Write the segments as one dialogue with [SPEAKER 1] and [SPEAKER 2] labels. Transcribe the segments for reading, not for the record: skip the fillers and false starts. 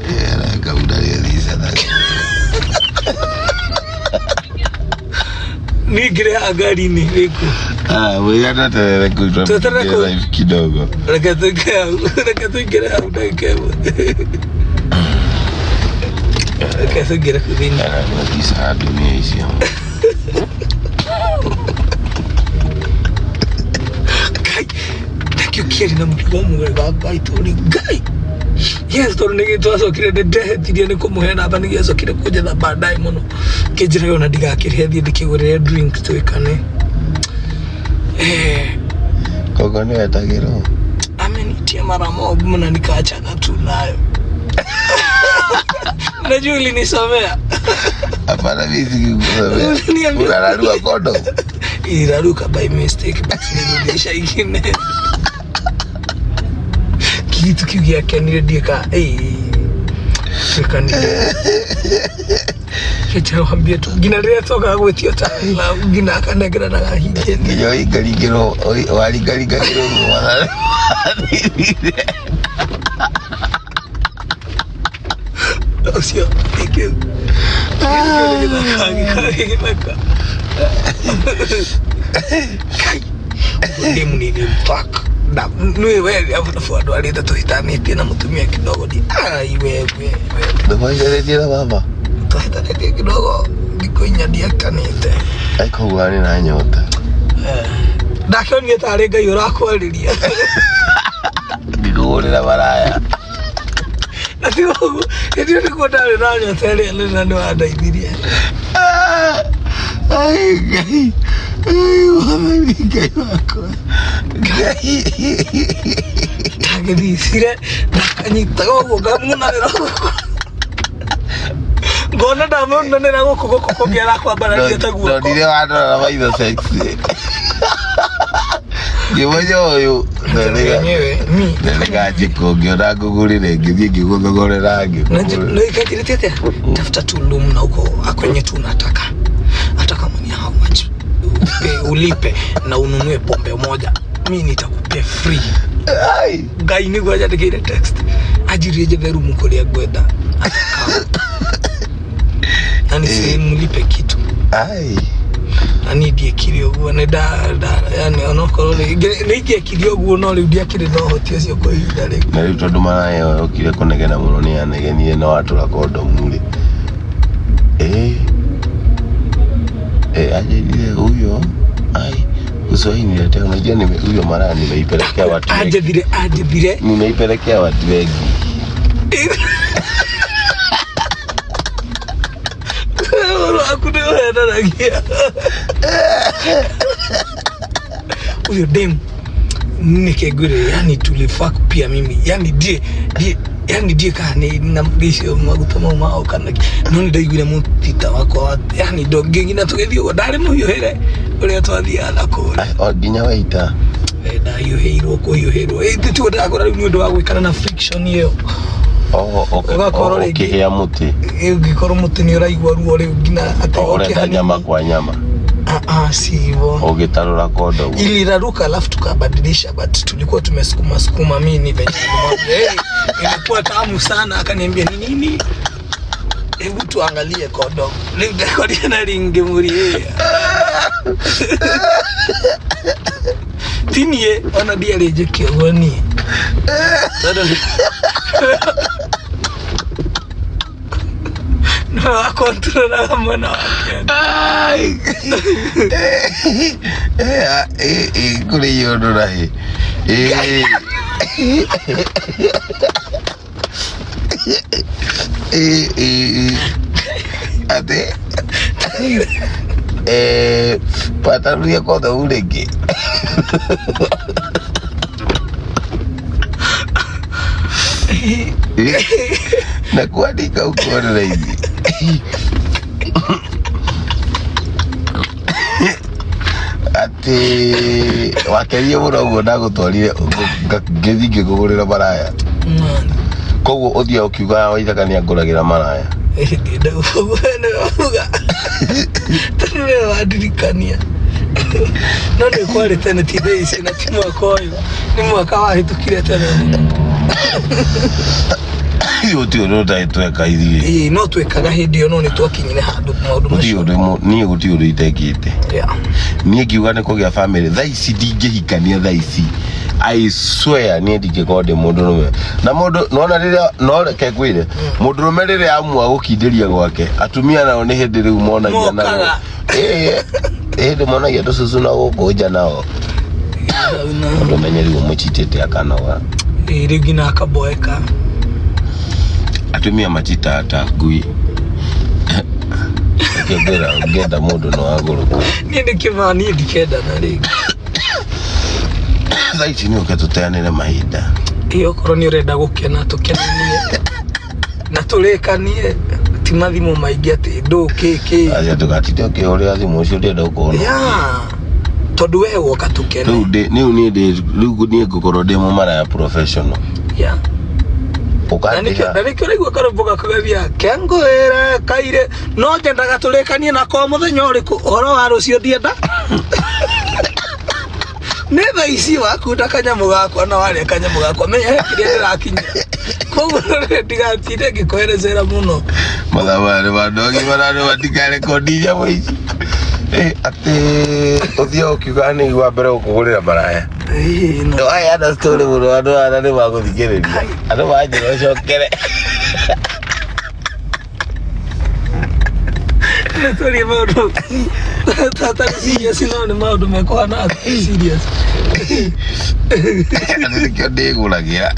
[SPEAKER 1] Era kabudaria thisa na.
[SPEAKER 2] Nigire agari ni weko.
[SPEAKER 1] Wewe hata kutoa live kidogo.
[SPEAKER 2] Nakatoka udakemo. Nakasogera kudini.
[SPEAKER 1] Kisa dunia hizi.
[SPEAKER 2] Kiri na mkigomu ga itori gai yes tori nige twaso kire de tidia ne kumuhena aba nige so kire kuja na baadaye muno kejira yona diga kire thie dikigure drink twikane
[SPEAKER 1] kogo ne atagero
[SPEAKER 2] amenitia mara moja mna nikaachana tu nayo najua ulinisomea
[SPEAKER 1] hapana mimi sikusomea unararua kodo
[SPEAKER 2] iraruka by mistake but nirudisha ingine kitu kigia kenile dika fikani kichao hambia tu gina toka gwetio ta gina kanegera na hige
[SPEAKER 1] ngiyo igarigero wali garigero wana
[SPEAKER 2] osio tike demu ni fuck na wewe afuado aleta tuhitani tena mtumia kidogo di wewe
[SPEAKER 1] ndio ile la mama
[SPEAKER 2] tuhitani kidogo niko nyadia kanite
[SPEAKER 1] aiko gani na nyota
[SPEAKER 2] dakyo ni tarega yorako alilia
[SPEAKER 1] ndigorera baraya
[SPEAKER 2] ndio niko dale na nyota ile na ndo adaithiria
[SPEAKER 1] ai wame gai wako gai
[SPEAKER 2] tagedi sire nakanyita gogo gamuna rero gona damo none rago koko biara kwa barani taguo
[SPEAKER 1] no dire wano na maitho sexy giwoyo nega jiko giona ngugurire ngithie ngiguthogorera
[SPEAKER 2] no ikakire tete tafuta tulum na huko akwenye tunataka ataka mwenye how much ulipe na ununue pombe moja mimi nitakupea free gai ni goja tikire text ajiriye veru mukolia gweda nani si mulipe kitu ani die kilio guone da yani onokorole nige kilio guone ndia kire no hoti acio ko ihinda ri
[SPEAKER 1] na ri tondu marayo okire kunegena muno ni anegenie no atura kondomu ri ajirire huyo Uswahili ndio tena unajua ni huyo mara nimeipelekea watu wengi.
[SPEAKER 2] Ajibire
[SPEAKER 1] nimeipelekea watu wengi.
[SPEAKER 2] Hakuna ragia. Huyo dem nikegure yani tulifaka pia mimi yani die kani na mdisho magutama mao kana noni daigire mutita wako yani dogengi na tugethio ndari muyo here uri twathia alako
[SPEAKER 1] ginya waita
[SPEAKER 2] da yo hero ko yo hero tu ndakora ni ndo wagwikana na friction iyo
[SPEAKER 1] okay ya muti
[SPEAKER 2] ngikoro muti ni uraigwa ruo ri ngina
[SPEAKER 1] ate nyama kwa nyama
[SPEAKER 2] sivyo
[SPEAKER 1] ugitarura kodo
[SPEAKER 2] iliraruka alafu tukabadilisha but tulikuwa tumesukuma mimi ni venye ilikuwa tamu sana akaniambia nini hebu tuangalie kodo ndio na lingemurie tinie ona dia leje kiogoni no akontrola mwana wake
[SPEAKER 1] kule yodo rahi ate pataruria kodo urege na kuandika ukona hivi ati wakerie muno guo ndagutwarire ngithingä kugurira maraya koguo uthia ukiuga waithaka ni anguragira maraya
[SPEAKER 2] tene wadirikania no ni kwale tene tidei sina timu akoyo ni mwaka wa hitukire tene
[SPEAKER 1] Iyo ti ndo tweka ithi
[SPEAKER 2] no twekaga hindi yo no ni twakinyire handu maundu
[SPEAKER 1] macio ni guti undu itekite ni ngiuga ni kugia family thaici ndingihikania thaici I swear ni ndingikode mundu rume na mundu nona riria no reke gwire mundu rume riria amua gukindiria gwake atumia nao ni hindi riu monagia nao ndi monagia tususu na gukunja nao ndo menyeri umuchitete akana wa
[SPEAKER 2] rigina akaboeka
[SPEAKER 1] atumia machita ata ngui ngenda mundu no aguruka
[SPEAKER 2] ni ndikivani ndikenda na ringi
[SPEAKER 1] thaici ni uketuteanire mahinda
[SPEAKER 2] iyo korwo ni urenda gukena tukenanie na turekanie ti mathimu maingi ati ndukiki
[SPEAKER 1] aja tugatite ukihoria thimu ucio ndenda ukona
[SPEAKER 2] tondu we woka tukene
[SPEAKER 1] riu ni ngukorwo ndi mumara professional
[SPEAKER 2] Ndarikio rigwa karubuga kugethia kenguira kaire no ndendaga turekanie na ko muthenya uriku oro wa rucio ndienda ne thaici wakunda kanyamu gakwa na wale kanyamu gakwa menya hekiria ndirakinya koguo ndigatinde ngikoerezera muno
[SPEAKER 1] mathabari bandogi barane batikare kondinya mwici ati uthio ukiuga ni wa mbere ukugurira maraya no I understood muno andu ana ni maguthikiriria andu banjira ucokere
[SPEAKER 2] Naturi maundu tata serious no ni maundu mekuhana serious
[SPEAKER 1] nikio ndiguragira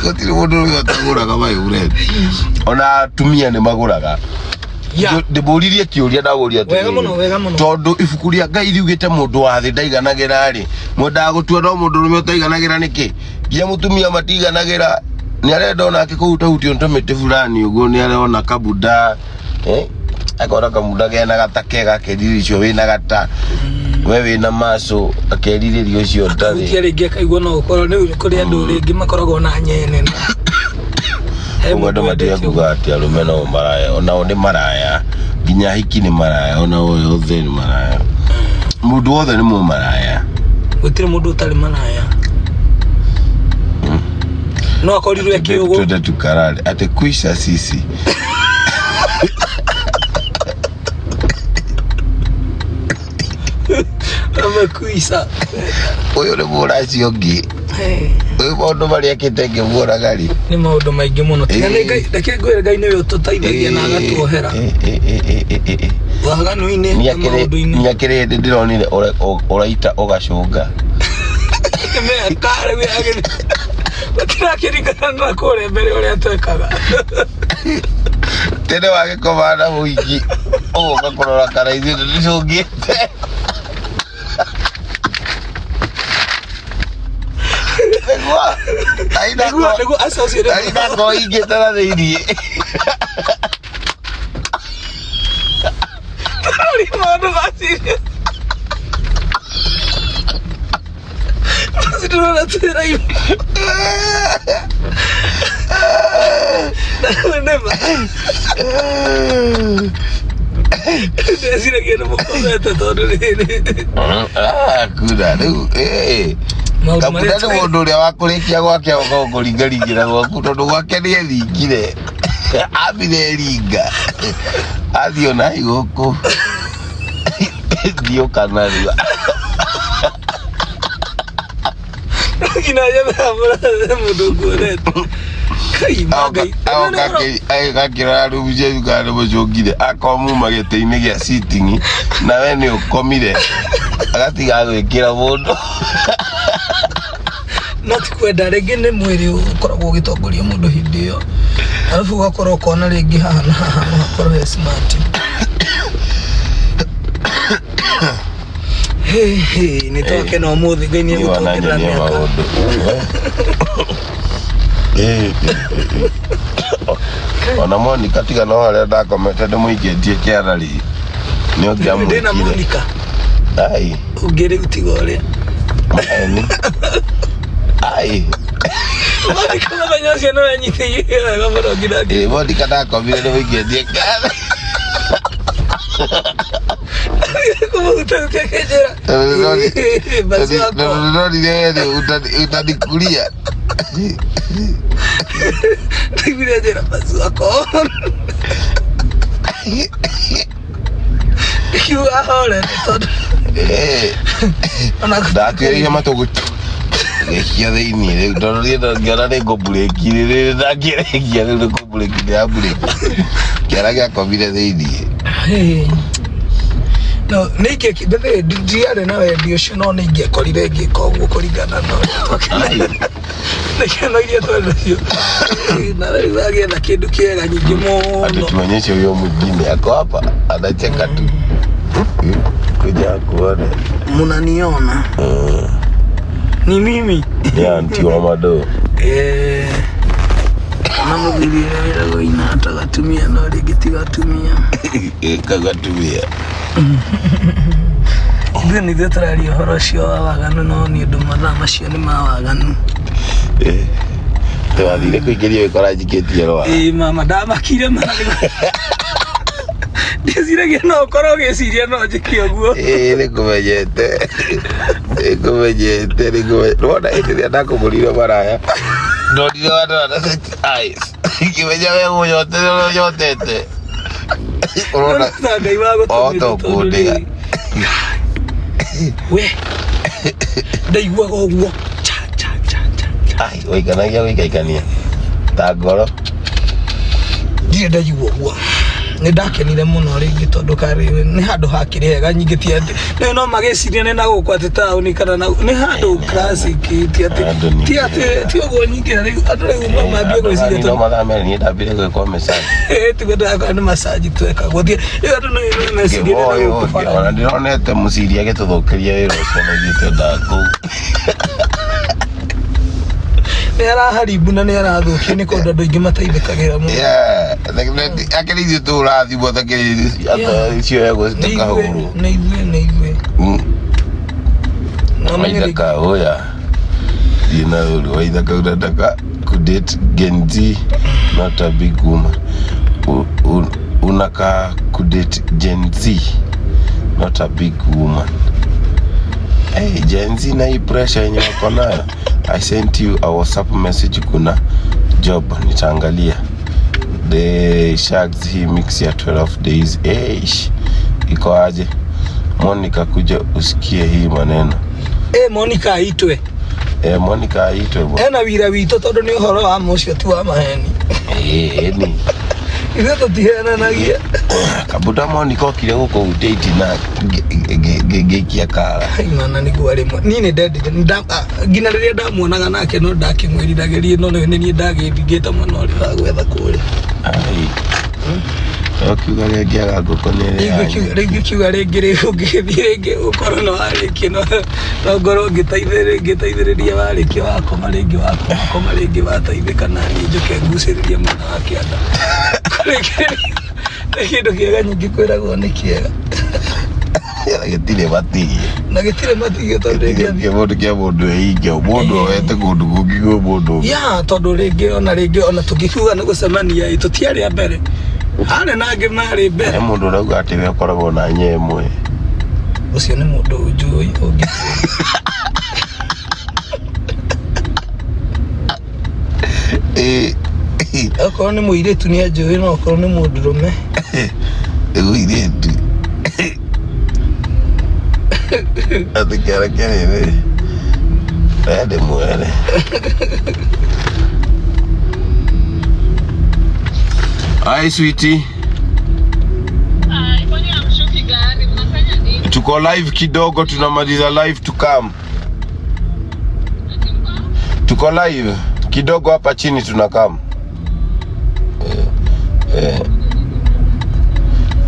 [SPEAKER 1] gutiri mundu uyu ataguraga mayure ona atumia ni maguraga ndiburirie kiuria ndaguria
[SPEAKER 2] wega muno
[SPEAKER 1] tondu ibuku ria Ngai riugite mundu wa thi ndaiganagira ri mwendaga gutua no mundu rume utaiganagira niki nginya mutumia matiganagira ni arenda ona akikuta hutio ntomete fulani uguo ni arona kabuda akora kamuda gena gatakega keriri cio wina gata we wina maso akeriririo cio ndari
[SPEAKER 2] gutiare ngia kaigwa no ukorwo ni kuri andu ringi makoragwo na nyene
[SPEAKER 1] Uganda matia kuga ati arume no maraya ona ni maraya ginya hiki ni maraya ona othe ni maraya mundu othe ni mu maraya
[SPEAKER 2] gutire mundu utari maraya no akorirwe kiugo
[SPEAKER 1] tuende tukarare ati kuisha sisi
[SPEAKER 2] amekuisa
[SPEAKER 1] uyu ni muraci ungi uyu maundu maria kitenge muragari
[SPEAKER 2] ni maundu maingi muno tigane Ngai ndakengwira Ngai niwe ututaithagia na agatuohera waganu-ini
[SPEAKER 1] nyakire ndironire uraita ugacunga
[SPEAKER 2] me kare we ageni bakirakirikana na kore mbere uria twekaga
[SPEAKER 1] tene wagikomana muingi ugakorora kana ithuĩ ndicungĩte nĩguo ainako ingĩte na thĩiniĩ
[SPEAKER 2] maũndũ maciria turona twĩra-inĩ nema ndeciragia nĩ mũkomete tondũ rĩrĩ
[SPEAKER 1] kuna rĩu kabuda nĩ mũndũ ũrĩa wakũrĩkia gwake ũkũringaringĩra gwaku tondũ gwake nĩ ethingire ambire ringa athiĩ ona igũkũ thiũka narua
[SPEAKER 2] kina yaba mura mundu ngorete
[SPEAKER 1] agakira rubuje ukare bujogire akomuma gete-ini gia sitting na we ni ukomire agatiga gwikira mundu
[SPEAKER 2] nati kwenda rĩngĩ nĩ mwĩrĩ ũkoragwo ũgĩtongoria mũndũ hĩndĩ ĩyo alafu ũgakorwo ũkona rĩngĩ haha na haha no hakorwo he smart nĩ twake no mũthĩ Ngai nĩ egũtwongerera mĩaka
[SPEAKER 1] ona Monica tiga no harĩa ndakomete ndĩmũingĩtie kĩarari nĩ ũngĩamũikire
[SPEAKER 2] ndĩna Monica
[SPEAKER 1] ai
[SPEAKER 2] ũngĩrĩ gũtiga ũrĩa
[SPEAKER 1] ai
[SPEAKER 2] Monica mũthenya ũcio nĩ wanyitĩire wega mũno nginya
[SPEAKER 1] Monica ndakomire ndĩmũingĩtie kĩarari
[SPEAKER 2] Como utatekejera. Basi wako.
[SPEAKER 1] Utanikulia.
[SPEAKER 2] Tekejera basi wako. Kiwa hole todo.
[SPEAKER 1] Ndakiria matogutu. Ekia thini ndorire ngara ni ngobuleki riri ndakirekia ni ngobuleki ya buleki. Kera gya komire thini.
[SPEAKER 2] No, nike kibebe ndiare nawe ndio shino nige korire ngikoguo kuringana no. Nike no iria twandio. Na rĩu agĩetha kĩndũ kĩega nyingĩ mũno.
[SPEAKER 1] Atuonyeshe huyo mwingine ako hapa anacheka tu. Kuja kuona.
[SPEAKER 2] Mnaniona? Ni mimi.
[SPEAKER 1] Ya anti wa mado.
[SPEAKER 2] Mama vile leo inata gatumia no rigitigatumia.
[SPEAKER 1] Kagatumia.
[SPEAKER 2] Ndini detrali horoshio waganu no ni ndumana macio ni mawaganu.
[SPEAKER 1] Twathire kuigeria ikora jiketie roa.
[SPEAKER 2] Mama ndamakire mari. Ndiziragia no korwo giciria no njiki oguo.
[SPEAKER 1] Nikumenyete. Rwanda ĩrĩa ndakũmũrire maraya. Ndonire wanda na eyes. Ikimenya wewe yotete. Rwanda
[SPEAKER 2] ngai wago
[SPEAKER 1] tũkũndĩga.
[SPEAKER 2] We. Ndaigua oguo.
[SPEAKER 1] Ai, ũikanagia. Ta ngoro.
[SPEAKER 2] Ndirĩ ndaigua oguo. Nĩ ndakenire mũno rĩngĩ tondũ karĩ nĩ handũ hakĩrĩ hega nyingĩ ti atĩ no magĩciria nĩ na gũkũ atĩ taũni kana nĩ handũ classic ti atĩ ti ũguo nyingĩ rĩu andũ rĩu mambie gwĩciria
[SPEAKER 1] tondũ mathamere nĩ ndambire gwĩkwo message
[SPEAKER 2] tiga ndaka nĩ massage twekagwo ti andũ nĩ meciria
[SPEAKER 1] ona ndĩronete mũciria agĩtũthũkĩria wĩra ũcio na ithuĩ twendaga
[SPEAKER 2] nĩ araharibu na nĩ arathũkia nĩ kũndũ andũ aingĩ mateithĩkagĩra mũno
[SPEAKER 1] akĩrĩithio tu ũrathimwo takĩrĩithio icio egũcitĩkahũrwo
[SPEAKER 2] nĩ ithuĩ
[SPEAKER 1] Waithaka hoya dina ulu Waithaka unataka kudate Gen Z, not a big woman. Unaka kudate Gen Z, not a big woman. Hey Gen Z, na hii pressure yenye wako nayo. I sent you a WhatsApp message, kuna job nitaangalia. The Shags hii mix ya 12 days. Iko aje? Monica kuja usikie hii maneno.
[SPEAKER 2] Monica aitwe.
[SPEAKER 1] Monica aitwe bwana.
[SPEAKER 2] Ena wira wito tondu ni uhoro wa mucio tu wa maheni.
[SPEAKER 1] Ni.
[SPEAKER 2] Ile totihena nagia.
[SPEAKER 1] Kabuda Monica okire guko date na gekia kara.
[SPEAKER 2] Imana ni gware mo. Nini dedi ngina riria ndamuonaga nake no ndakimwiriragerie no ni ndagithigita muno ri wa gwetha kuri. Okiuga rĩngĩ agagukonere rĩngĩ kiuga rĩngĩ rĩngĩ rĩngĩ ũkorwo no warĩkia no ngorwo ngĩteithĩrĩria warĩkia wakoma rĩngĩ wakoma rĩngĩ wateithĩka na niĩ njoke ngucĩrĩrie mwana wa kĩanda kĩndũ kĩega nyingĩ kwĩragwo nĩ kĩega gĩtirĩ matigĩ na gĩtirĩ matigĩ tondũ rĩngĩ
[SPEAKER 1] mũndũ kĩa mũndũ einge mũndũ wete kũndũ kũngĩ mũndũ
[SPEAKER 2] ya tondũ rĩngĩ ona tũngĩkiuga nĩ gũcemania tũtiarĩ a mbere Hane nage mari mbere.
[SPEAKER 1] He mundu rauga ati we akoragwo na nyemwe.
[SPEAKER 2] Ucio ni mundu njui ungi. Akorwo ni muiretu ni njui no akorwo ni mundu rume.
[SPEAKER 1] Muiretu. Atikara kere. Ade muere. Hi sweetie.
[SPEAKER 3] Kwani amshuki gari mnafanya nini?
[SPEAKER 1] Tuko live kidogo, tunamaliza live to come. Tuko live kidogo hapa chini tunakam.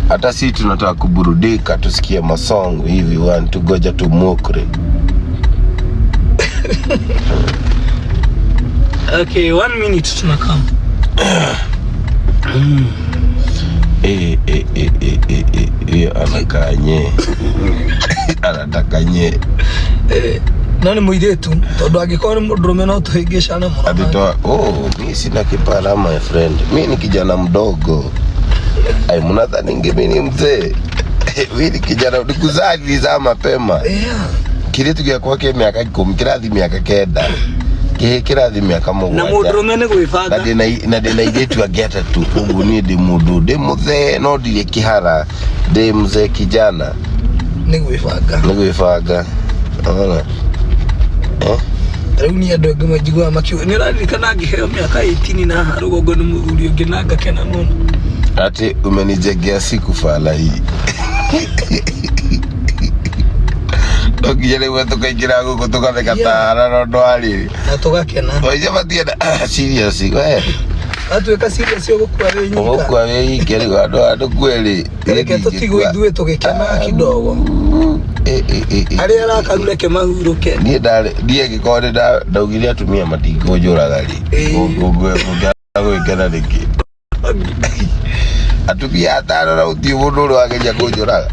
[SPEAKER 1] Hata si tunataka kuburudika, tusikie masong hivi one tugoja tumokre.
[SPEAKER 2] Okay, 1 minute tunakam.
[SPEAKER 1] Anakanye. Anatakanye.
[SPEAKER 2] Nani muiretu tondu angĩkorwo nĩ mũndũrũme no tũhĩngĩcane mũno.
[SPEAKER 1] Atitoa mimi sina kipara my friend. Mimi ni kijana mdogo. Ai mnadhani mimi ni mzee. Wewe kijana ulikuzali za mapema. Kile tukia kwake miaka 10 kirathi miaka 9. Kirathi miaka 7.
[SPEAKER 2] Na mundu mene gwifanga.
[SPEAKER 1] Na dena idetu ageta tu ugu ni de mundu de muthe no dile kihara de mzee kijana.
[SPEAKER 2] Ni gwifanga.
[SPEAKER 1] Ona.
[SPEAKER 2] Tauni ando ngama jigwa makiwa ni radi kana ngiheo miaka 18 na harugo ni muthuri ungi nanga kena muno.
[SPEAKER 1] Ati umenijegea siku fala hii. Okijale wetu kaingira guko tukatheka tara ndo ali.
[SPEAKER 2] Na tugakena.
[SPEAKER 1] Oije batia serious we.
[SPEAKER 2] Atuweka serious yo gukwa we nyika.
[SPEAKER 1] Gukwa we ikeri ndo kweli.
[SPEAKER 2] Reke tutigo ithuwe tugikena kidogo. Ari arakarure ke mahuruke.
[SPEAKER 1] Ndiye gikore ndaugire atumia matingo njuraga ri. Gugwe gwikena riki. Atumia atano na uti mundu uri wageria kunjuraga.